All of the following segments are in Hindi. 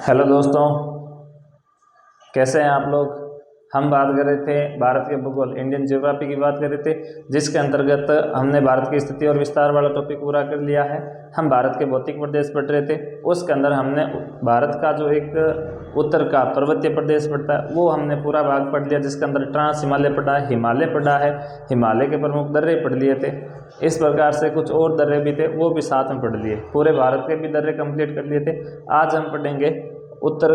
हेलो दोस्तों, कैसे हैं आप लोग। हम बात कर रहे थे भारत के भूगोल इंडियन ज्योग्राफी की बात कर रहे थे, जिसके अंतर्गत हमने भारत की स्थिति और विस्तार वाला टॉपिक पूरा कर लिया है। हम भारत के भौतिक प्रदेश पढ़ रहे थे, उसके अंदर हमने भारत का जो एक उत्तर का पर्वतीय प्रदेश पड़ता है वो हमने पूरा भाग पढ़ लिया, जिसके अंदर ट्रांस हिमालय पढ़ा है, हिमालय पढ़ा है, हिमालय के प्रमुख दर्रे पढ़ लिए थे। इस प्रकार से कुछ और दर्रे भी थे वो भी साथ में पढ़ लिए, पूरे भारत के भी दर्रे कंप्लीट कर लिए थे। आज हम पढ़ेंगे उत्तर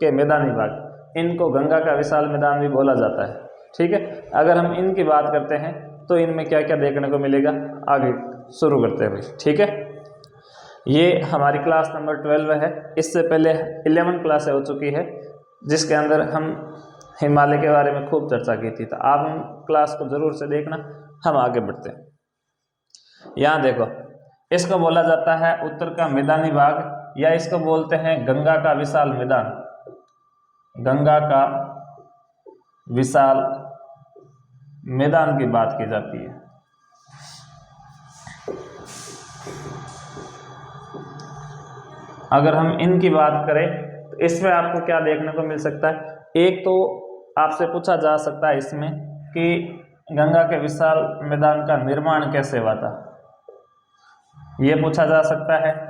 के मैदानी भाग। इनको गंगा का विशाल मैदान भी बोला जाता है। ठीक है, अगर हम इनकी बात करते हैं तो इनमें क्या क्या देखने को मिलेगा, आगे शुरू करते हैं भाई। ठीक है, ये हमारी क्लास नंबर 12 है। इससे पहले 11 क्लासें हो चुकी है, जिसके अंदर हम हिमालय के बारे में खूब चर्चा की थी। तो आप उन क्लास को ज़रूर से देखना। हम आगे बढ़ते हैं। यहाँ देखो, इसको बोला जाता है उत्तर का मैदानी भाग, या इसको बोलते हैं गंगा का विशाल मैदान। गंगा का विशाल मैदान की बात की जाती है। अगर हम इनकी बात करें तो इसमें आपको क्या देखने को मिल सकता है। एक तो आपसे पूछा जा सकता है इसमें कि गंगा के विशाल मैदान का निर्माण कैसे हुआ था, ये पूछा जा सकता है।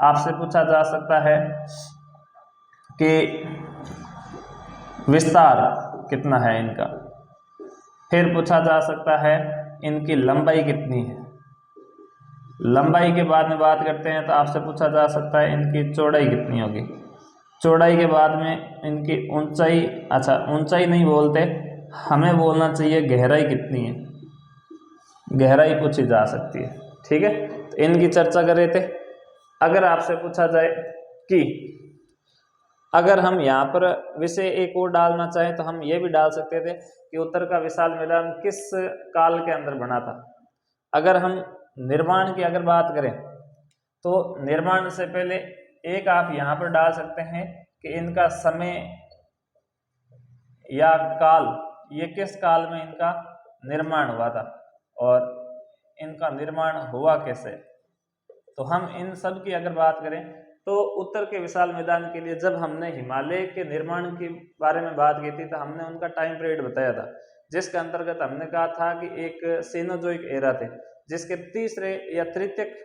आपसे पूछा जा सकता है कि विस्तार कितना है इनका। फिर पूछा जा सकता है इनकी लंबाई कितनी है। लंबाई के बाद में बात करते हैं तो आपसे पूछा जा सकता है इनकी चौड़ाई कितनी होगी। चौड़ाई के बाद में इनकी ऊंचाई, अच्छा ऊंचाई नहीं बोलते, हमें बोलना चाहिए गहराई कितनी है, गहराई पूछी जा सकती है। ठीक है, तो इनकी चर्चा कर रहे थे। अगर आपसे पूछा जाए कि अगर हम यहाँ पर विषय एक और डालना चाहें तो हम ये भी डाल सकते थे कि उत्तर का विशाल मैदान किस काल के अंदर बना था। अगर हम निर्माण की अगर बात करें तो निर्माण से पहले एक आप यहाँ पर डाल सकते हैं कि इनका समय या काल, ये किस काल में इनका निर्माण हुआ था और इनका निर्माण हुआ कैसे। तो हम इन सब की अगर बात करें तो उत्तर के विशाल मैदान के लिए जब हमने हिमालय के निर्माण के बारे में बात की थी तो हमने उनका टाइम पीरियड बताया था, जिसके अंतर्गत हमने कहा था कि एक सीनोजोइक एरा थे, जिसके तीसरे या तृतीयक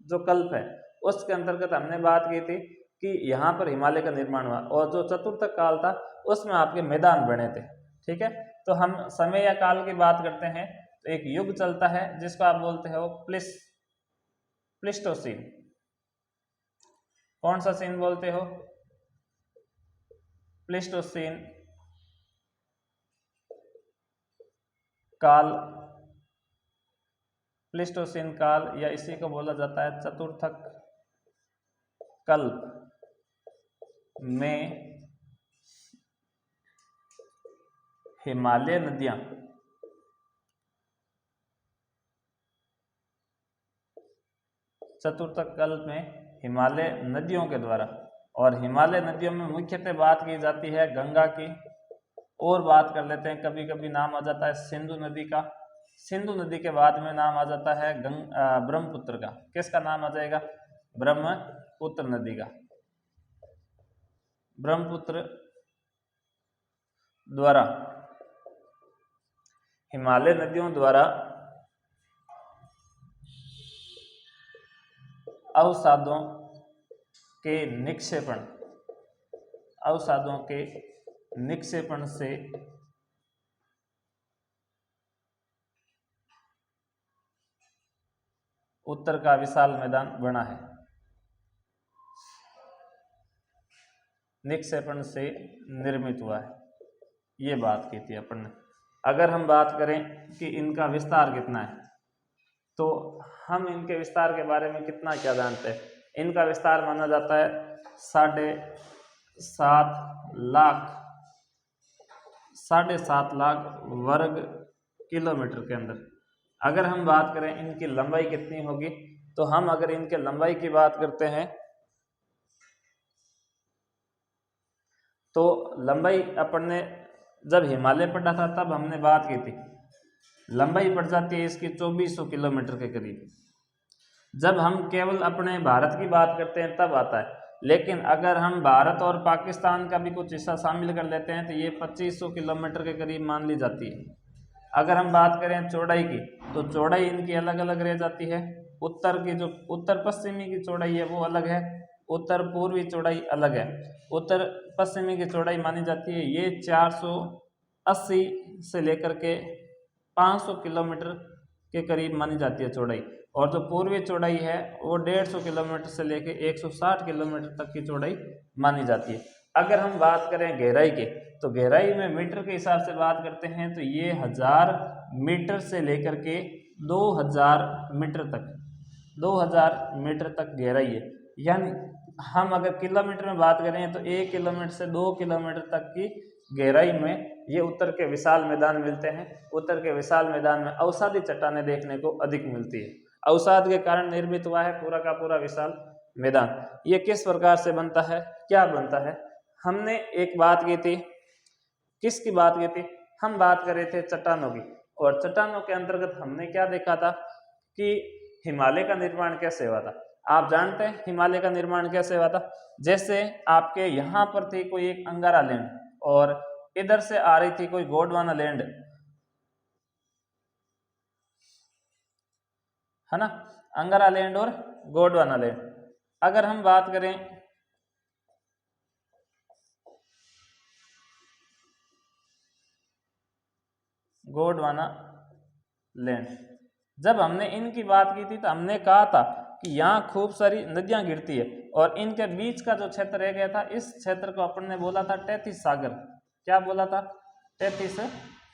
जो कल्प है उसके अंतर्गत हमने बात की थी कि यहाँ पर हिमालय का निर्माण हुआ, और जो चतुर्थक काल था उसमें आपके मैदान बने थे। ठीक है, तो हम समय या काल की बात करते हैं तो एक युग चलता है जिसको आप बोलते हैं वो प्लिस्टोसीन। कौन सा सीन बोलते हो, प्लिस्टोसीन काल। प्लिस्टोसीन काल या इसी को बोला जाता है चतुर्थक कल्प में हिमालय नदियां चतुर्थक कल्प में हिमालय नदियों के द्वारा, और हिमालय नदियों में मुख्यतः बात की जाती है गंगा की, और बात कर लेते हैं कभी कभी नाम आ जाता है सिंधु नदी का। सिंधु नदी के बाद में नाम आ जाता है ब्रह्मपुत्र का। किसका नाम आ जाएगा, ब्रह्मपुत्र नदी का। ब्रह्मपुत्र द्वारा, हिमालय नदियों द्वारा अवसादों के निक्षेपण से उत्तर का विशाल मैदान बना है। निक्षेपण से निर्मित हुआ है, ये बात की थी अपन ने। अगर हम बात करें कि इनका विस्तार कितना है तो हम इनके विस्तार के बारे में कितना क्या जानते हैं। इनका विस्तार माना जाता है 7.5 लाख वर्ग किलोमीटर के अंदर। अगर हम बात करें इनकी लंबाई कितनी होगी तो हम अगर इनके लंबाई की बात करते हैं तो लंबाई अपन ने जब हिमालय पढ़ा था तब हमने बात की थी, लंबाई पड़ जाती है इसकी 2400 किलोमीटर के करीब। जब हम केवल अपने भारत की बात करते हैं तब आता है लेकिन अगर हम भारत और पाकिस्तान का भी कुछ हिस्सा शामिल कर लेते हैं तो ये 2500 किलोमीटर के करीब मान ली जाती है। अगर हम बात करें चौड़ाई की तो चौड़ाई इनकी अलग अलग रह जाती है। उत्तर की जो उत्तर पश्चिमी की चौड़ाई है वो अलग है, उत्तर पूर्वी चौड़ाई अलग है। उत्तर पश्चिमी की चौड़ाई मानी जाती है ये 480 से लेकर के 500 किलोमीटर के करीब मानी जाती है चौड़ाई, और जो पूर्वी चौड़ाई है वो 150 किलोमीटर से लेकर 160 किलोमीटर तक की चौड़ाई मानी जाती है। अगर हम बात करें गहराई के तो गहराई में मीटर के हिसाब से बात करते हैं तो ये 1000 मीटर से लेकर के 2000 मीटर तक 2000 मीटर तक गहराई है। यानी हम अगर किलोमीटर में बात करें तो 1 किलोमीटर से 2 किलोमीटर तक की गहराई में ये उत्तर के विशाल मैदान मिलते हैं। उत्तर के विशाल मैदान में अवसादी चट्टानें देखने को अधिक मिलती है। अवसाद के कारण निर्मित हुआ है पूरा का पूरा विशाल मैदान। ये किस प्रकार से बनता है, क्या बनता है? हमने एक बात की थी, किसकी बात की थी? हम बात कर रहे थे चट्टानों की, और चट्टानों के अंतर्गत हमने क्या देखा था कि हिमालय का निर्माण कैसे हुआ था। आप जानते हैं हिमालय का निर्माण कैसे हुआ था? जैसे आपके यहाँ पर थी कोई एक अंगारा लैंड और इधर से आ रही थी कोई गोंडवाना लैंड, है ना, अंगारा लैंड और गोंडवाना लैंड। अगर हम बात करें गोंडवाना लैंड, जब हमने इनकी बात की थी तो हमने कहा था कि यहाँ खूब सारी नदियां गिरती है और इनके बीच का जो क्षेत्र रह गया था, इस क्षेत्र को अपन ने बोला था 33 सागर। क्या बोला था? 33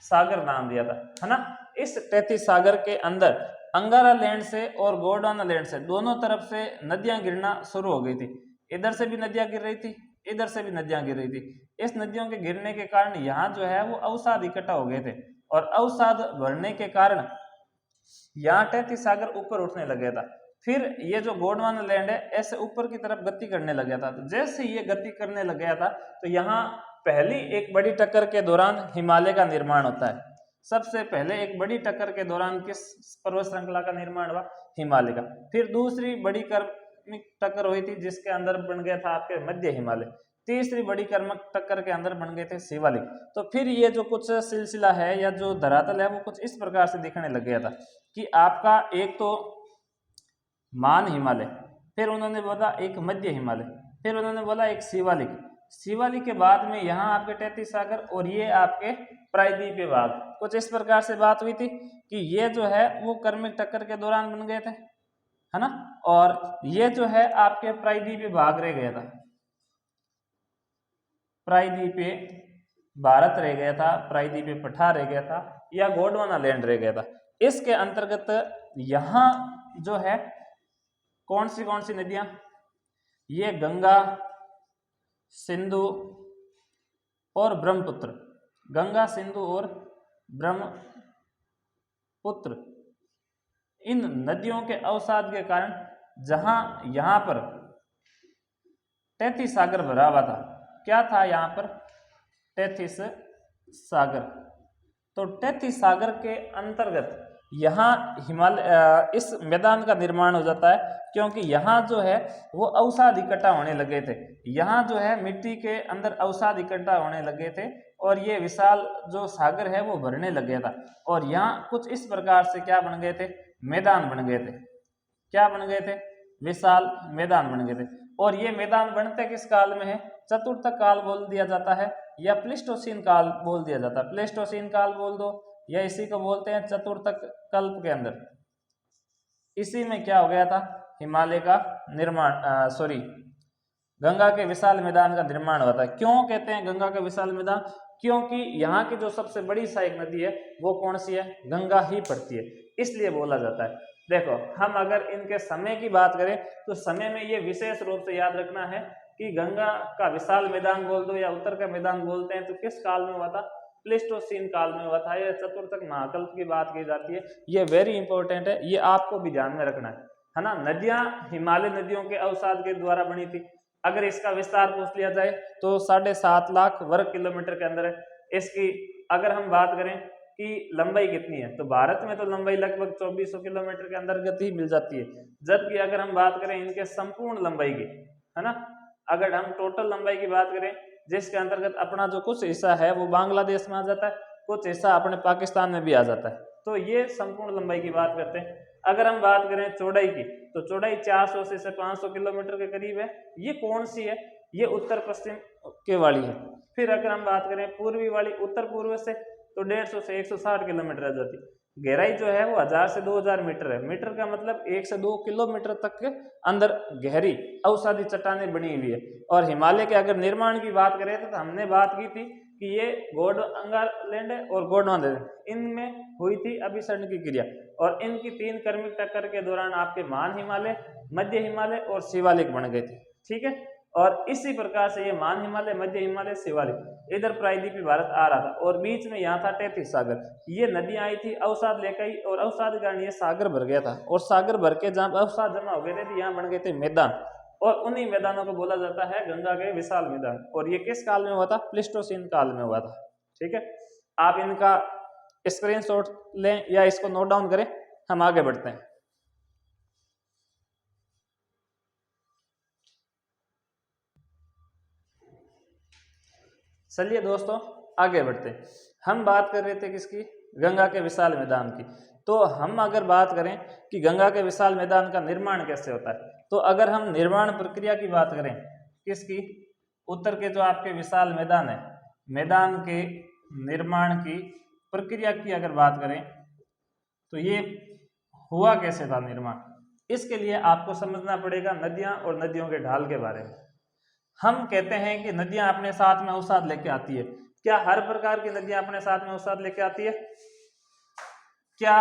सागर नाम दिया था, है ना। इस 33 सागर के अंदर अंगारा लैंड से और गोंडवाना लैंड से दोनों तरफ से नदियां गिरना शुरू हो गई थी। इधर से भी नदियां गिर रही थी, इधर से भी नदियां गिर रही थी। इस नदियों के गिरने के कारण यहाँ जो है वो अवसाद इकट्ठा हो गए थे, और अवसाद बढ़ने के कारण यहाँ 33 सागर ऊपर उठने लग गया था। फिर ये जो गोंडवाना लैंड है ऐसे ऊपर की तरफ गति करने लग गया था। तो जैसे ये गति करने लग गया था तो यहाँ पहली एक बड़ी टक्कर के दौरान हिमालय का निर्माण होता है। सबसे पहले एक बड़ी टक्कर के दौरान किस पर्वत श्रृंखला का निर्माण हुआ? हिमालय का। फिर दूसरी बड़ी कर्मिक टक्कर हुई थी जिसके अंदर बन गया था आपके मध्य हिमालय। तीसरी बड़ी कर्मक टक्कर के अंदर बन गए थे शिवालिक। तो फिर ये जो कुछ सिलसिला है या जो धरातल है वो कुछ इस प्रकार से दिखने लग गया था कि आपका एक तो मान हिमालय, फिर उन्होंने बोला एक मध्य हिमालय, फिर उन्होंने बोला एक शिवालिक। शिवालिक के बाद में यहाँ आपके 33 सागर और ये आपके प्रायद्वीपीय भाग। कुछ इस प्रकार से बात हुई थी कि ये जो है वो कर्मिक टक्कर के दौरान बन गए थे, है ना, और ये जो है आपके प्रायद्वीपीय भाग रह गया था। प्रायद्वीपीय भारत रह गया था, प्रायद्वीपीय पठार रह गया था, या गोंडवाना लैंड रह गया था। इसके अंतर्गत यहाँ जो है कौन सी नदियां? ये गंगा, सिंधु और ब्रह्मपुत्र। गंगा, सिंधु और ब्रह्मपुत्र, इन नदियों के अवसाद के कारण जहां यहाँ पर 33 सागर भरा हुआ था। क्या था यहाँ पर? 33 सागर। तो 33 सागर के अंतर्गत यहाँ हिमालय इस मैदान का निर्माण हो जाता है, क्योंकि यहाँ जो है वो अवसाद इकट्ठा होने लगे थे। यहाँ जो है मिट्टी के अंदर अवसाद इकट्ठा होने लगे थे और ये विशाल जो सागर है वो भरने लग गया था। और यहाँ कुछ इस प्रकार से क्या बन गए थे? मैदान बन गए थे। क्या बन गए थे? विशाल मैदान बन गए थे। और ये मैदान बनते किस काल में है? चतुर्थ काल बोल दिया जाता है या प्लेस्टोसीन काल बोल दिया जाता है। प्लेस्टोसीन काल बोल दो या इसी को बोलते हैं चतुर्थक कल्प के अंदर। इसी में क्या हो गया था? हिमालय का निर्माण, गंगा के विशाल मैदान का निर्माण हुआ था। क्यों कहते हैं गंगा का विशाल मैदान? क्योंकि यहाँ की जो सबसे बड़ी सहायक नदी है वो कौन सी है? गंगा ही पड़ती है, इसलिए बोला जाता है। देखो, हम अगर इनके समय की बात करें तो समय में ये विशेष रूप से याद रखना है कि गंगा का विशाल मैदान बोल दो या उत्तर का मैदान बोलते हैं तो किस काल में हुआ था? प्लेस्टोसीन काल में हुआ था। यह चतुर्थक महाकल्प की बात की जाती है। ये वेरी इंपॉर्टेंट है, ये आपको भी ध्यान में रखना है ना। नदियां हिमालय नदियों के अवसाद के द्वारा बनी थी। अगर इसका विस्तार पूछ लिया जाए तो 7.5 लाख वर्ग किलोमीटर के अंदर है। इसकी अगर हम बात करें कि लंबाई कितनी है तो भारत में तो लंबाई लगभग 2400 किलोमीटर के अंतर्गत ही मिल जाती है। जबकि अगर हम बात करें इनके संपूर्ण लंबाई की, है ना, अगर हम टोटल लंबाई की बात करें जिसके अंतर्गत अपना जो कुछ हिस्सा है वो बांग्लादेश में आ जाता है, कुछ हिस्सा अपने पाकिस्तान में भी आ जाता है। तो ये संपूर्ण लंबाई की बात करते हैं। अगर हम बात करें चौड़ाई की तो चौड़ाई 400 से 500 किलोमीटर के करीब है। ये कौन सी है? ये उत्तर पश्चिम के वाली है। फिर अगर हम बात करें पूर्वी वाली उत्तर पूर्व से तो 150 से 160 किलोमीटर आ जाती है। गहराई जो है वो 1000 से 2000 मीटर है। मीटर का मतलब 1 से 2 किलोमीटर तक के अंदर गहरी अवसादी चट्टानें बनी हुई है। और हिमालय के अगर निर्माण की बात करें तो हमने बात की थी कि ये गोंडवाना लैंड है और गोंडवाना लैंड, इनमें हुई थी अभिसरण की क्रिया और इनकी 3 क्रमिक टक्कर के दौरान आपके मान हिमालय, मध्य हिमालय और शिवालिक बन गए थे। ठीक है, और इसी प्रकार से ये मान हिमालय, मध्य हिमालय, शिवालिक इधर प्रायद्वीपीय भारत आ रहा था और बीच में यहाँ था 33 सागर। ये नदियां आई थी, अवसाद लेकर आई और अवसाद के कारण ये सागर भर गया था और सागर भर के जहाँ अवसाद जमा हो गए थे यहाँ बन गए थे मैदान और उन्हीं मैदानों को बोला जाता है गंगा के विशाल मैदान। और ये किस काल में हुआ था? प्लीस्टोसीन काल में हुआ था। ठीक है, आप इनका स्क्रीनशॉट लें या इसको नोट डाउन करें, हम आगे बढ़ते हैं। चलिए दोस्तों आगे बढ़ते हैं। हम बात कर रहे थे किसकी? गंगा के विशाल मैदान की। तो हम अगर बात करें कि गंगा के विशाल मैदान का निर्माण कैसे होता है, तो अगर हम निर्माण प्रक्रिया की बात करें किसकी? उत्तर के जो आपके विशाल मैदान है, मैदान के निर्माण की प्रक्रिया की अगर बात करें तो ये हुआ कैसे था निर्माण? इसके लिए आपको समझना पड़ेगा नदियां और नदियों के ढाल के बारे में। हम कहते हैं कि नदियां अपने साथ में अवसाद लेके आती है। क्या हर प्रकार की नदियां अपने साथ में अवसाद लेके आती है? क्या?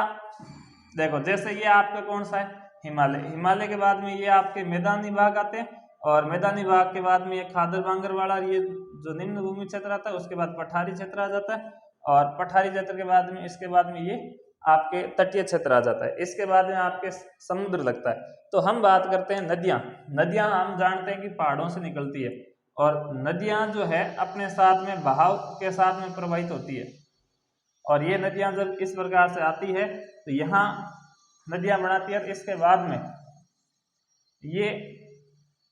देखो, जैसे ये आपका कौन सा है? हिमालय। हिमालय के बाद में ये आपके मैदानी भाग आते हैं और मैदानी भाग के बाद में ये खादर बांगर वाला ये जो निम्न भूमि क्षेत्र आता है, उसके बाद पठारी क्षेत्र आ जाता है और पठारी क्षेत्र के बाद में इसके बाद में ये आपके तटीय क्षेत्र आ जाता है। इसके बाद में आपके समुद्र लगता है। तो हम बात करते हैं नदियां। नदियां हम जानते हैं कि पहाड़ों से निकलती है और नदियां जो है अपने साथ में बहाव के साथ में प्रवाहित होती है और ये नदियां जब इस प्रकार से आती है तो यहाँ नदियां बनाती है। इसके बाद में ये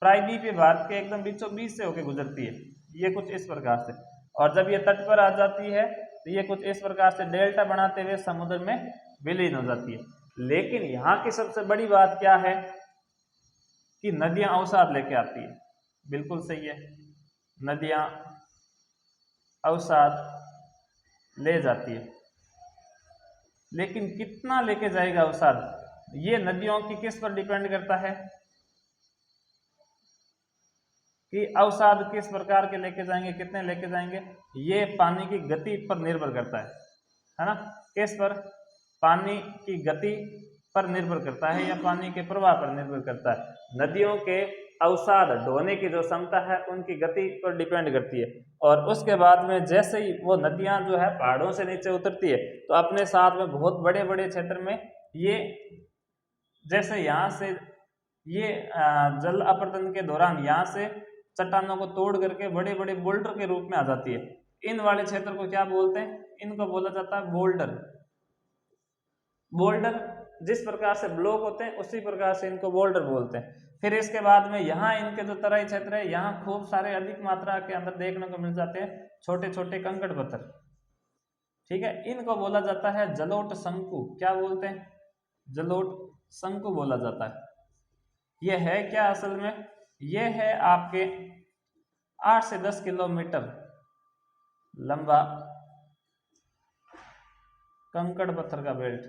प्रायद्वीपीय भारत के एकदम बीचों बीच से होकर गुजरती है, ये कुछ इस प्रकार से। और जब ये तट पर आ जाती है तो ये कुछ इस प्रकार से डेल्टा बनाते हुए समुद्र में विलीन हो जाती है। लेकिन यहाँ की सबसे बड़ी बात क्या है कि नदियां अवसाद लेके आती है। बिल्कुल सही है, नदियां अवसाद ले जाती है, लेकिन कितना लेके जाएगा अवसाद? ये नदियों की किस पर डिपेंड करता है कि अवसाद किस प्रकार के लेके जाएंगे, कितने लेके जाएंगे? ये पानी की गति पर निर्भर करता है ना? किस पर? पानी की गति पर निर्भर करता है या पानी के प्रवाह पर निर्भर करता है। नदियों के अवसाद ढोने की जो क्षमता है उनकी गति पर डिपेंड करती है। और उसके बाद में जैसे ही वो नदियां जो है पहाड़ों से नीचे उतरती है तो अपने साथ में बहुत बड़े बड़े क्षेत्र में ये, जैसे यहाँ से ये जल अपर्दन के दौरान यहाँ से चट्टानों को तोड़ करके बड़े बड़े बोल्डर के रूप में आ जाती है। इन वाले क्षेत्र को क्या बोलते हैं? इनको बोला जाता है बोल्डर। बोल्डर जिस प्रकार से ब्लॉक होते हैं उसी प्रकार से इनको बोल्डर बोलते हैं। फिर इसके बाद में यहाँ इनके जो तराई क्षेत्र है यहाँ खूब सारे अधिक मात्रा के अंदर देखने को मिल जाते हैं छोटे छोटे कंकड़ पत्थर। ठीक है, इनको बोला जाता है जलोट शंकु। क्या बोलते हैं? जलोट शंकु बोला जाता है। यह है क्या असल में? यह है आपके 8 से 10 किलोमीटर लंबा कंकड़ पत्थर का बेल्ट,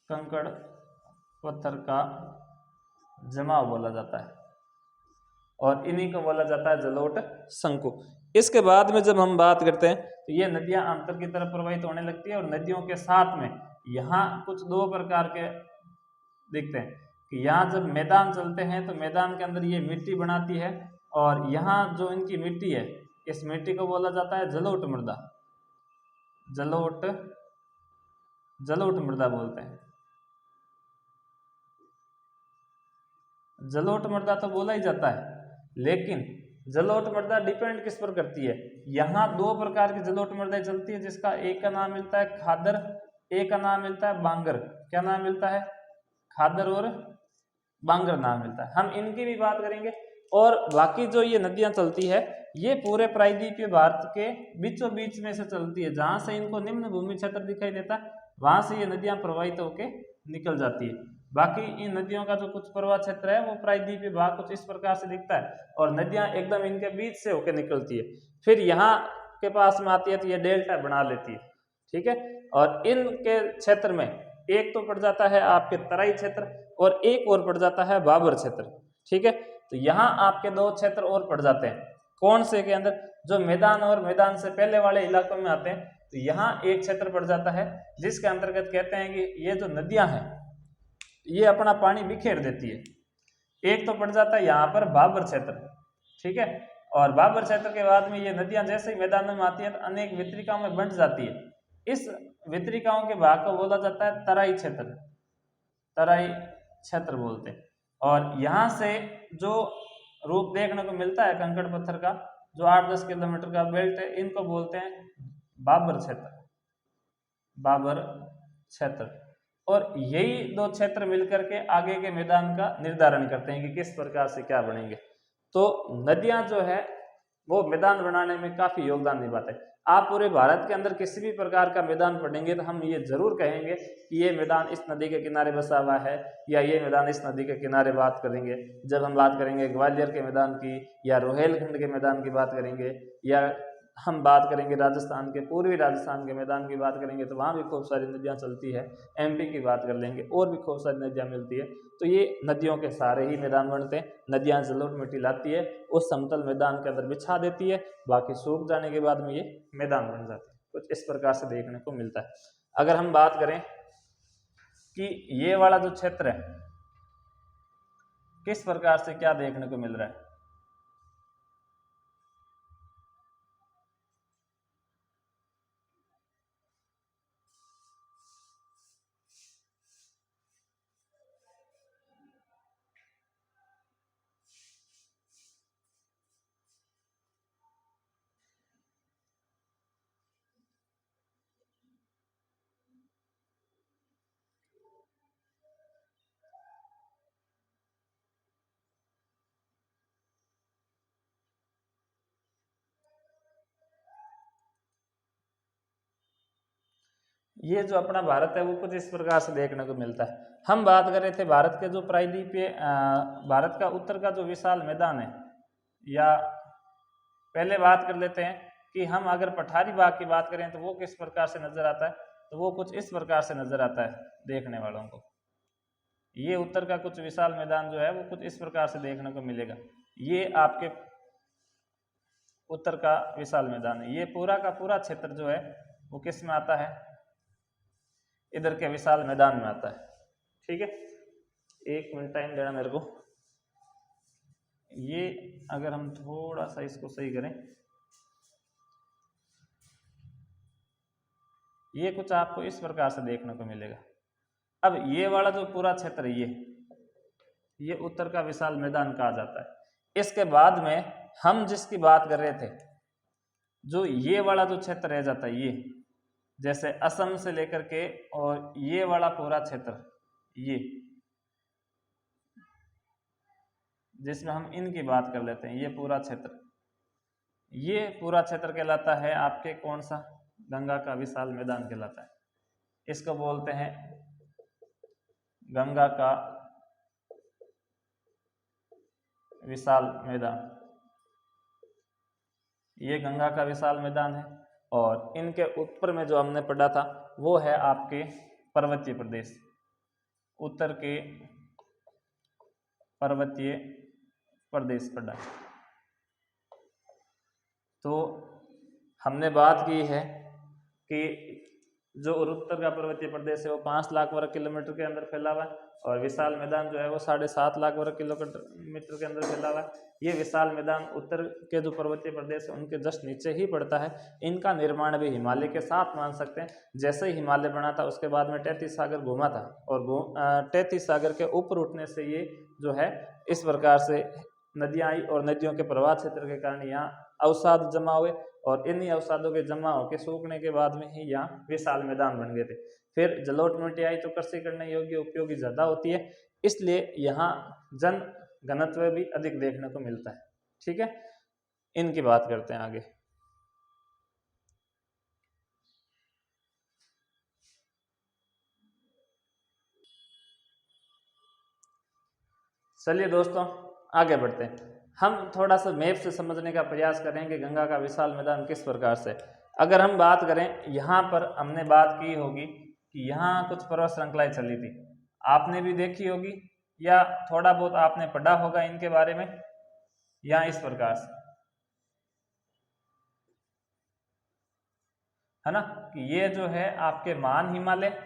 कंकड़ पत्थर का जमाव बोला जाता है और इन्हीं को बोला जाता है जलोट शंकु। इसके बाद में जब हम बात करते हैं तो ये नदियां अंतर की तरफ प्रवाहित होने लगती है और नदियों के साथ में यहाँ कुछ दो प्रकार के दिखते हैं कि यहाँ जब मैदान चलते हैं तो मैदान के अंदर ये मिट्टी बनाती है और यहाँ जो इनकी मिट्टी है इस मिट्टी को बोला जाता है जलोट मृदा। जलोट मृदा बोलते हैं। जलोट मृदा तो बोला ही जाता है, लेकिन जलोट मृदा डिपेंड किस पर करती है? यहाँ दो प्रकार की जलोट मृदा चलती है जिसका एक का नाम मिलता है खादर, एक का नाम मिलता है बांगर। क्या नाम मिलता है? खादर और बांगर नाम मिलता है। हम इनकी भी बात करेंगे। और बाकी जो ये नदियां चलती है ये पूरे प्रायद्वीपीय भारत के बीचों बीच में से चलती है, जहां से इनको निम्न भूमि क्षेत्र दिखाई देता है वहां से ये नदियां प्रवाहित होके निकल जाती है। बाकी इन नदियों का जो कुछ प्रवाह क्षेत्र है वो प्रायद्वीपीय भाग कुछ इस प्रकार से दिखता है और नदियां एकदम इनके बीच से होकर निकलती है, फिर यहाँ के पास में आती है तो ये डेल्टा बना लेती है। ठीक है, और इनके क्षेत्र में एक तो पड़ जाता है आपके तराई क्षेत्र और एक और पड़ जाता है बाबर क्षेत्र। ठीक है, तो यहाँ आपके दो क्षेत्र और पड़ जाते हैं। कौन से के अंदर? जो मैदान और मैदान से पहले वाले इलाकों में आते हैं, तो यहाँ एक क्षेत्र पड़ जाता है जिसके अंतर्गत कहते हैं कि ये जो नदियां हैं ये अपना पानी बिखेर देती है। एक तो पड़ जाता है यहाँ पर बाबर क्षेत्र। ठीक है, और बाबर क्षेत्र के बाद में ये नदियां जैसे ही मैदानों में आती है तो अनेक वितरिकाओं में बंट जाती है। इस वितरिकाओं के भाग को बोला जाता है तराई क्षेत्र, तराई क्षेत्र बोलते हैं। और यहाँ से जो रूप देखने को मिलता है कंकड़ पत्थर का, जो 8-10 किलोमीटर का बेल्ट है, इनको बोलते हैं बाबर क्षेत्र, बाबर क्षेत्र। और यही दो क्षेत्र मिलकर के आगे के मैदान का निर्धारण करते हैं कि किस प्रकार से क्या बनेंगे। तो नदियां जो है वो मैदान बनाने में काफी योगदान निभाते हैं। आप पूरे भारत के अंदर किसी भी प्रकार का मैदान पढ़ेंगे तो हम ये जरूर कहेंगे कि ये मैदान इस नदी के किनारे बसा हुआ है या ये मैदान इस नदी के किनारे बात करेंगे। जब हम बात करेंगे ग्वालियर के मैदान की या रोहेलखंड के मैदान की बात करेंगे या हम बात करेंगे राजस्थान के, पूर्वी राजस्थान के मैदान की बात करेंगे तो वहाँ भी खूब सारी नदियाँ चलती है। एमपी की बात कर लेंगे और भी खूब सारी नदियाँ मिलती है। तो ये नदियों के सारे ही मैदान बनते हैं। नदियाँ जलोढ़ मिट्टी लाती है, उस समतल मैदान के अंदर बिछा देती है, बाकी सूख जाने के बाद में ये मैदान बन जाते हैं। कुछ इस प्रकार से देखने को मिलता है। अगर हम बात करें कि ये वाला जो क्षेत्र है किस प्रकार से क्या देखने को मिल रहा है, ये जो अपना भारत है वो कुछ इस प्रकार से देखने को मिलता है। हम बात कर रहे थे भारत के जो प्रायद्वीपीय भारत का उत्तर का जो विशाल मैदान है, या पहले बात कर लेते हैं कि हम अगर पठारी बाग की बात करें तो वो किस प्रकार से नजर आता है, तो वो कुछ इस प्रकार से नजर आता है देखने वालों को। ये उत्तर का कुछ विशाल मैदान जो है वो कुछ इस प्रकार से देखने को मिलेगा। ये आपके उत्तर का विशाल मैदान है। ये पूरा का पूरा क्षेत्र जो है वो किस में आता है, इधर के विशाल मैदान में आता है। ठीक है, 1 मिनट टाइम देना मेरे को। ये अगर हम थोड़ा सा इसको सही करें, ये कुछ आपको इस प्रकार से देखने को मिलेगा। अब ये वाला जो पूरा क्षेत्र है ये उत्तर का विशाल मैदान कहा जाता है। इसके बाद में हम जिसकी बात कर रहे थे, जो ये वाला जो क्षेत्र रह जाता है, ये जैसे असम से लेकर के और ये वाला पूरा क्षेत्र, ये जिसमें हम इनकी बात कर लेते हैं, ये पूरा क्षेत्र, ये पूरा क्षेत्र कहलाता है आपके कौन सा, गंगा का विशाल मैदान कहलाता है। इसको बोलते हैं गंगा का विशाल मैदान। ये गंगा का विशाल मैदान है। और इनके ऊपर में जो हमने पढ़ा था वो है आपके पर्वतीय प्रदेश, उत्तर के पर्वतीय प्रदेश पढ़ा। तो हमने बात की है कि जो उत्तर का पर्वतीय प्रदेश है वो 5 लाख वर्ग किलोमीटर के अंदर फैला हुआ है और विशाल मैदान जो है वो 7.5 लाख वर्ग किलोमीटर के अंदर फैला हुआ है। ये विशाल मैदान उत्तर के जो पर्वतीय प्रदेश है उनके जस्ट नीचे ही पड़ता है। इनका निर्माण भी हिमालय के साथ मान सकते हैं। जैसे ही हिमालय बना था उसके बाद में 33 सागर घूमा था और 33 सागर के ऊपर उठने से ये जो है इस प्रकार से नदियाँ आई और नदियों के प्रवाह क्षेत्र के कारण यहाँ अवसाद जमा हुए और इन्हीं अवसादों के जमा होकर सूखने के बाद में ही यहाँ विशाल मैदान बन गए थे। फिर जलोढ़ मिट्टी आई तो कृषि करने योग्य उपयोगी ज़्यादा होती है, इसलिए यहाँ जन घनत्व भी अधिक देखने को मिलता है। ठीक है, इनकी बात करते हैं आगे। चलिए दोस्तों आगे बढ़ते हैं। हम थोड़ा सा मैप से समझने का प्रयास करेंगे गंगा का विशाल मैदान किस प्रकार से। अगर हम बात करें, यहाँ पर हमने बात की होगी कि यहाँ कुछ पर्वत श्रृंखलाएं चली थी, आपने भी देखी होगी या थोड़ा बहुत आपने पढ़ा होगा इनके बारे में। यहाँ इस प्रकार से है ना कि ये जो है आपके महान हिमालय,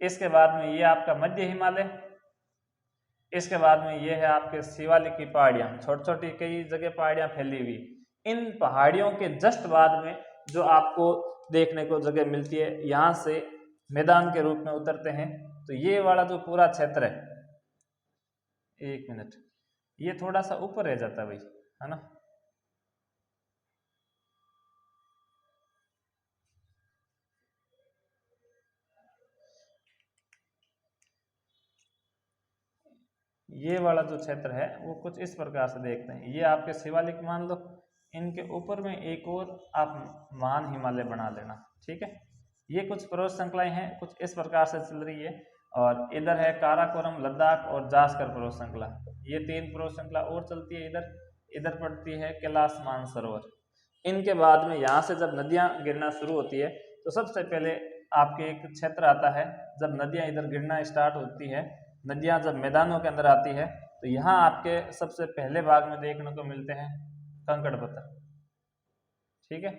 इसके बाद में ये आपका मध्य हिमालय, इसके बाद में ये है आपके शिवालिक की पहाड़ियाँ, छोटी छोटी कई जगह पहाड़ियाँ फैली हुई। इन पहाड़ियों के जस्ट बाद में जो आपको देखने को जगह मिलती है, यहाँ से मैदान के रूप में उतरते हैं, तो ये वाला जो पूरा क्षेत्र है, एक मिनट, ये थोड़ा सा ऊपर रह जाता है भाई, है ना। ये वाला जो क्षेत्र है वो कुछ इस प्रकार से देखते हैं। ये आपके शिवालिक मान लो, इनके ऊपर में एक और आप महान हिमालय बना लेना। ठीक है, ये कुछ पर्वत श्रृंखलाएं हैं, कुछ इस प्रकार से चल रही है। और इधर है काराकोरम, लद्दाख और जास्कर पर्वत श्रृंखला, ये 3 पर्वत श्रृंखला और चलती है। इधर इधर पड़ती है कैलाश मानसरोवर। इनके बाद में यहाँ से जब नदियाँ गिरना शुरू होती है, तो सबसे पहले आपके एक क्षेत्र आता है, जब नदियाँ इधर गिरना स्टार्ट होती है, नदियाँ जब मैदानों के अंदर आती है, तो यहाँ आपके सबसे पहले भाग में देखने को मिलते हैं कंकड़ पत्थर। ठीक है,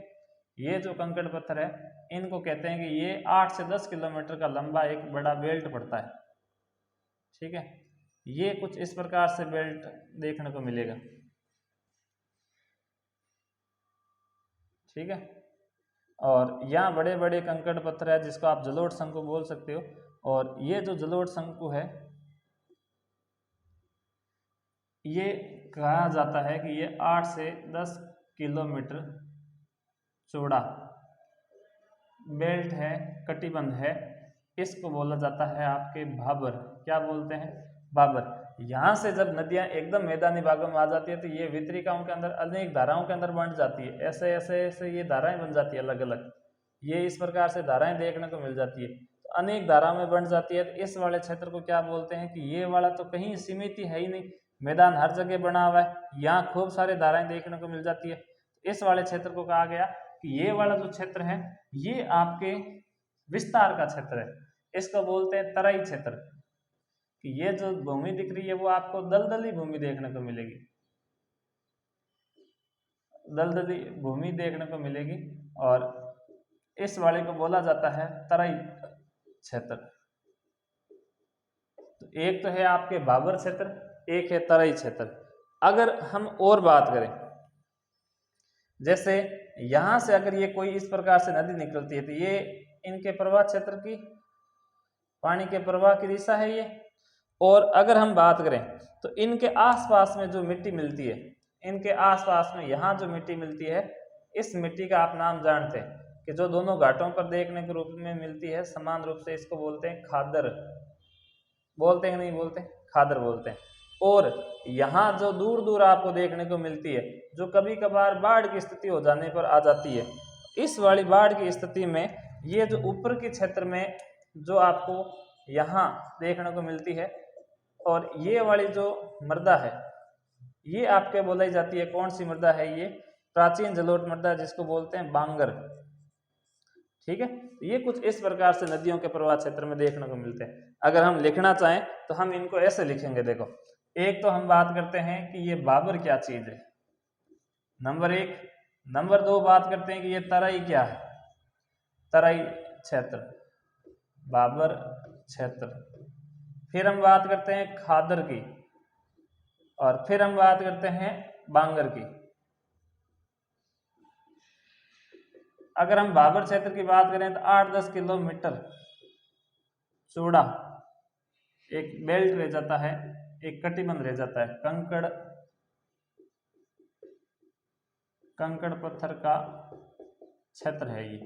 ये जो कंकड़ पत्थर है, इनको कहते हैं कि ये 8 से 10 किलोमीटर का लंबा एक बड़ा बेल्ट पड़ता है। ठीक है, ये कुछ इस प्रकार से बेल्ट देखने को मिलेगा। ठीक है, और यहाँ बड़े बड़े कंकड़ पत्थर है जिसको आप जलोढ़ शंकु बोल सकते हो। और ये जो जलोढ़ शंकु है, ये कहा जाता है कि ये 8 से 10 किलोमीटर चौड़ा बेल्ट है, कटिबंध है। इसको बोला जाता है आपके भाबर। क्या बोलते हैं? भाबर। यहाँ से जब नदियाँ एकदम मैदानी भागों में आ जाती है, तो ये वितरिकाओं के अंदर अनेक धाराओं के अंदर बंट जाती है। ऐसे ऐसे ऐसे ये धाराएं बन जाती है अलग अलग। ये इस प्रकार से धाराएं देखने को मिल जाती है, तो अनेक धाराओं में बंट जाती है। तो इस वाले क्षेत्र को क्या बोलते हैं कि ये वाला तो कहीं सीमित ही है ही नहीं, मैदान हर जगह बना हुआ है, यहाँ खूब सारे धाराएं देखने को मिल जाती है। इस वाले क्षेत्र को कहा गया कि ये वाला जो क्षेत्र है, ये आपके विस्तार का क्षेत्र है। इसको बोलते हैं तराई क्षेत्र। कि ये जो भूमि दिख रही है वो आपको दलदली भूमि देखने को मिलेगी, दलदली भूमि देखने को मिलेगी। और इस वाले को बोला जाता है तराई क्षेत्र। तो एक तो है आपके भाबर क्षेत्र, एक है तराई क्षेत्र। अगर हम और बात करें, जैसे यहां से अगर ये कोई इस प्रकार से नदी निकलती है, तो ये इनके प्रवाह क्षेत्र की, पानी के प्रवाह की दिशा है ये। और अगर हम बात करें तो इनके आसपास में जो मिट्टी मिलती है, इनके आसपास में यहाँ जो मिट्टी मिलती है, इस मिट्टी का आप नाम जानते हैं कि जो दोनों घाटों पर देखने के रूप में मिलती है समान रूप से, इसको बोलते हैं खादर। बोलते हैं नहीं बोलते? खादर बोलते हैं। और यहाँ जो दूर दूर आपको देखने को मिलती है, जो कभी कभार बाढ़ की स्थिति हो जाने पर आ जाती है, इस वाली बाढ़ की स्थिति में ये जो ऊपर के क्षेत्र में जो आपको यहाँ देखने को मिलती है, और ये वाली जो मृदा है, ये आपके बोलाई जाती है, कौन सी मृदा है? ये प्राचीन जलोढ़ मृदा, जिसको बोलते हैं बांगर। ठीक है, ये कुछ इस प्रकार से नदियों के प्रवाह क्षेत्र में देखने को मिलते हैं। अगर हम लिखना चाहें तो हम इनको ऐसे लिखेंगे। देखो, एक तो हम बात करते हैं कि ये भाबर क्या चीज है, नंबर 1। नंबर 2 बात करते हैं कि ये तराई क्या है, तराई क्षेत्र, भाबर क्षेत्र। फिर हम बात करते हैं खादर की, और फिर हम बात करते हैं बांगर की। अगर हम भाबर क्षेत्र की बात करें तो 8-10 किलोमीटर चौड़ा एक बेल्ट रह जाता है, एक कटिबंध रह जाता है, कंकड़ पत्थर का क्षेत्र है ये।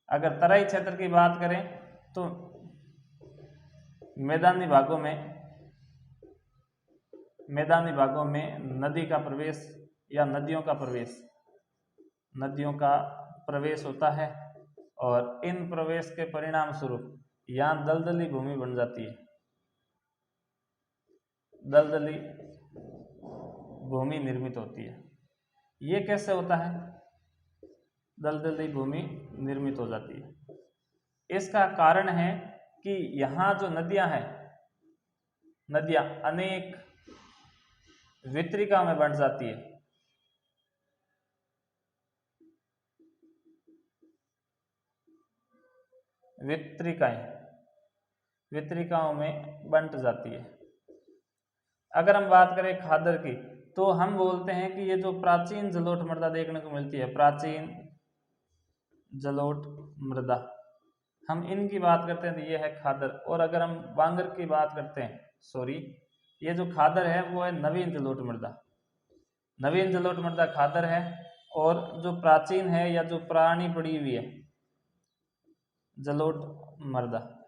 अगर तराई क्षेत्र की बात करें तो मैदानी भागों में नदी का प्रवेश या नदियों का प्रवेश होता है और इन प्रवेश के परिणाम स्वरूप यहाँ दलदली भूमि बन जाती है। दलदली भूमि निर्मित होती है। ये कैसे होता है? दलदली भूमि निर्मित हो जाती है। इसका कारण है कि यहाँ जो नदियाँ अनेक वितरिका में बंट जाती है। वितरिकाओं में बंट जाती है। अगर हम बात करें खादर की, तो हम बोलते हैं कि ये जो प्राचीन जलोढ़ मृदा देखने को मिलती है, प्राचीन जलोढ़ मृदा, हम इनकी बात करते हैं तो ये है खादर। और अगर हम बांगर की बात करते हैं, ये जो खादर है वो है नवीन जलोढ़ मृदा। नवीन जलोढ़ मृदा खादर है, और जो प्राचीन है या जो पुरानी पड़ी हुई है जलोढ़ मृदा,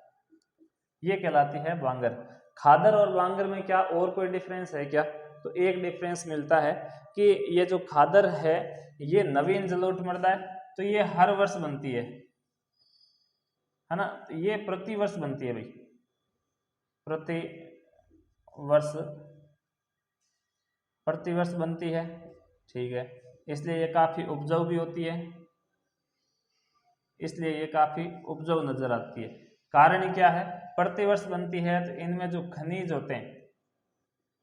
ये कहलाती है बांगर। खादर और बांगर में क्या और कोई डिफरेंस है क्या? तो एक डिफरेंस मिलता है कि ये जो खादर है ये नवीन जलोढ़ मृदा है, तो ये हर वर्ष बनती है ना, ये प्रति वर्ष बनती है भाई, प्रति वर्ष बनती है, ठीक है। इसलिए ये काफ़ी उपजाऊ भी होती है, इसलिए ये काफ़ी उपजाऊ नजर आती है। कारण क्या है? प्रतिवर्ष बनती है तो इनमें जो खनिज होते हैं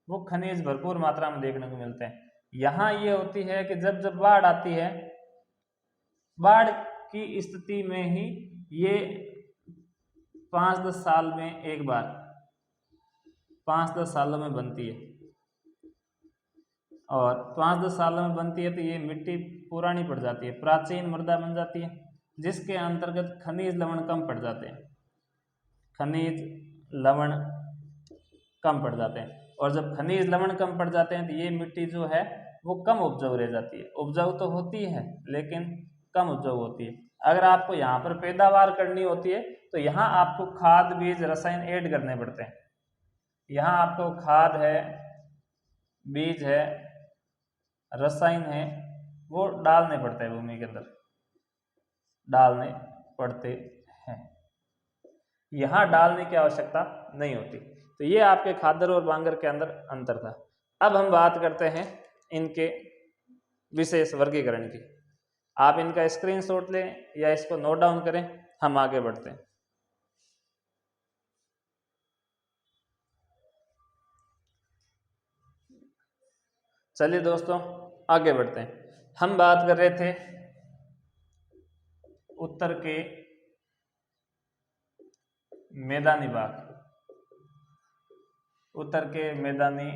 वो खनिज भरपूर मात्रा में देखने को मिलते हैं। यहाँ ये होती है कि जब जब बाढ़ आती है, बाढ़ की स्थिति में ही ये 5-10 साल में एक बार, 5-10 सालों में बनती है, और 5-10 सालों में बनती है तो ये मिट्टी पुरानी पड़ जाती है, प्राचीन मृदा बन जाती है, जिसके अंतर्गत खनिज लवण कम पड़ जाते हैं, और जब खनिज लवण कम पड़ जाते हैं तो ये मिट्टी जो है वो कम उपजाऊ रह जाती है। उपजाऊ तो होती है लेकिन कम उपजाऊ होती है। अगर आपको यहाँ पर पैदावार करनी होती है तो यहाँ आपको खाद, बीज, रसायन ऐड करने पड़ते हैं। यहाँ आपको खाद है, बीज है, रसायन है, वो डालने पड़ते हैं, भूमि के अंदर डालने पड़ते हैं। यहाँ डालने की आवश्यकता नहीं होती। तो ये आपके खादर और बांगर के अंदर अंतर था। अब हम बात करते हैं इनके विशेष वर्गीकरण की। आप इनका स्क्रीनशॉट लें या इसको नोट डाउन करें, हम आगे बढ़ते हैं। चलिए दोस्तों आगे बढ़ते हैं। हम बात कर रहे थे उत्तर के मैदानी भाग, उत्तर के मैदानी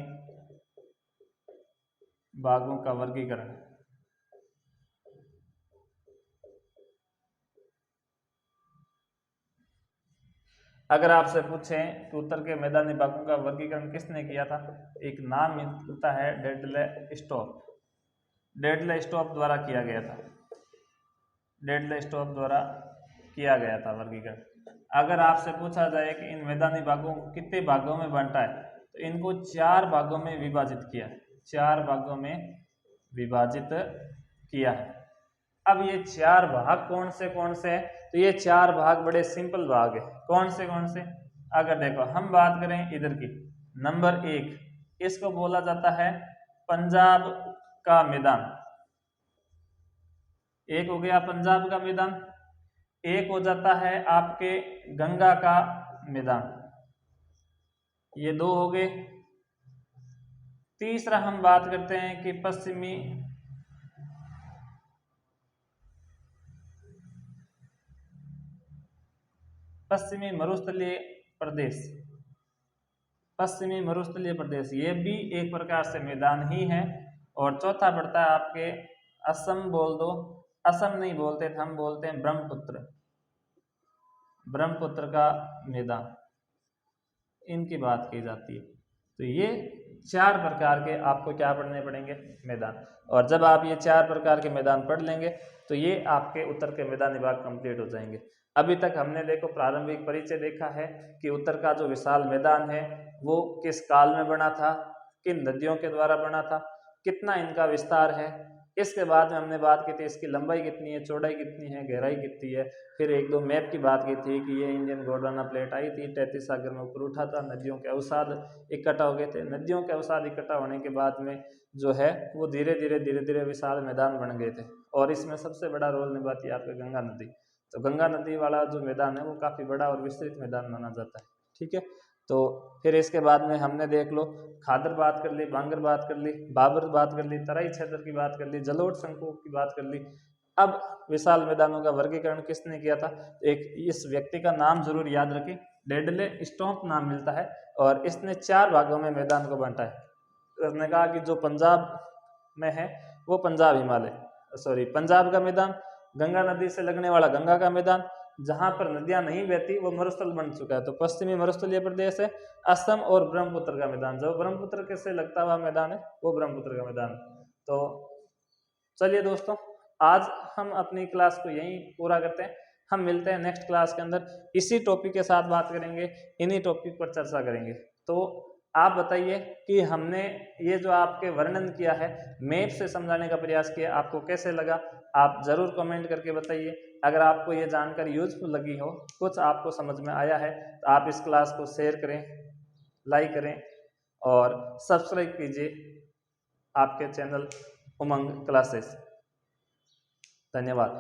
भागों का वर्गीकरण। अगर आपसे पूछें कि उत्तर के मैदानी भागों का वर्गीकरण किसने किया था, एक नाम मिलता है डेडले स्टॉप द्वारा किया गया था। डेडले स्टॉप द्वारा किया गया था वर्गीकरण। अगर आपसे पूछा जाए कि इन मैदानी भागों को कितने भागों में बांटा है, तो इनको 4 भागों में विभाजित किया है। 4 भागों में विभाजित किया है। अब ये 4 भाग कौन से हैं? तो ये 4 भाग बड़े सिंपल भाग है। कौन से? अगर देखो हम बात करें इधर की, नंबर 1, इसको बोला जाता है पंजाब का मैदान। एक हो गया पंजाब का मैदान, एक हो जाता है आपके गंगा का मैदान, ये 2 हो गए। तीसरा हम बात करते हैं कि पश्चिमी मरुस्थलीय प्रदेश, ये भी एक प्रकार से मैदान ही है। और चौथा पड़ता है आपके असम, बोल दो, असम नहीं बोलते थे, हम बोलते हैं ब्रह्मपुत्र का मैदान, इनकी बात की जाती है। तो ये 4 प्रकार के आपको क्या पढ़ने पड़ेंगे? मैदान। और जब आप ये 4 प्रकार के मैदान पढ़ लेंगे तो ये आपके उत्तर के मैदानी भाग कंप्लीट हो जाएंगे। अभी तक हमने देखो प्रारंभिक परिचय देखा है कि उत्तर का जो विशाल मैदान है वो किस काल में बना था, किन नदियों के द्वारा बना था, कितना इनका विस्तार है। इसके बाद में हमने बात की थी इसकी लंबाई कितनी है, चौड़ाई कितनी है, गहराई कितनी है। फिर एक दो मैप की बात की थी कि ये इंडियन गोंडवाना प्लेट आई थी, 33 सागर में ऊपर उठा था, नदियों के अवसाद इकट्ठा हो गए थे। नदियों के अवसाद इकट्ठा होने के बाद में जो है वो धीरे धीरे विशाल मैदान बन गए थे। और इसमें सबसे बड़ा रोल निभाती है आपकी गंगा नदी। तो गंगा नदी वाला जो मैदान है वो काफ़ी बड़ा और विस्तृत मैदान माना जाता है। ठीक है, तो फिर इसके बाद में हमने देख लो खादर बात कर ली, बांगर बात कर ली, बाबर बात कर ली, तराई क्षेत्र की बात कर ली, जलोढ़ शंकु की बात कर ली। अब विशाल मैदानों का वर्गीकरण किसने किया था? एक इस व्यक्ति का नाम जरूर याद रखें, डेडले स्टोम्प नाम मिलता है, और इसने 4 भागों में मैदान को बांटा है। उसने कहा कि जो पंजाब में है वो पंजाब पंजाब का मैदान, गंगा नदी से लगने वाला गंगा का मैदान, जहाँ पर नदियाँ नहीं बहती वो मरुस्थल बन चुका है, तो पश्चिमी मरुस्थलीय प्रदेश है, असम और ब्रह्मपुत्र का मैदान, जो ब्रह्मपुत्र के से लगता हुआ मैदान है वो ब्रह्मपुत्र का मैदान। तो चलिए दोस्तों, आज हम अपनी क्लास को यहीं पूरा करते हैं। हम मिलते हैं नेक्स्ट क्लास के अंदर, इसी टॉपिक के साथ बात करेंगे, इन्हीं टॉपिक पर चर्चा करेंगे। तो आप बताइए कि हमने ये जो आपके वर्णन किया है, मैप से समझाने का प्रयास किया, आपको कैसे लगा? आप ज़रूर कमेंट करके बताइए। अगर आपको ये जानकारी यूजफुल लगी हो, कुछ आपको समझ में आया है, तो आप इस क्लास को शेयर करें, लाइक करें और सब्सक्राइब कीजिए आपके चैनल उमंग क्लासेस। धन्यवाद।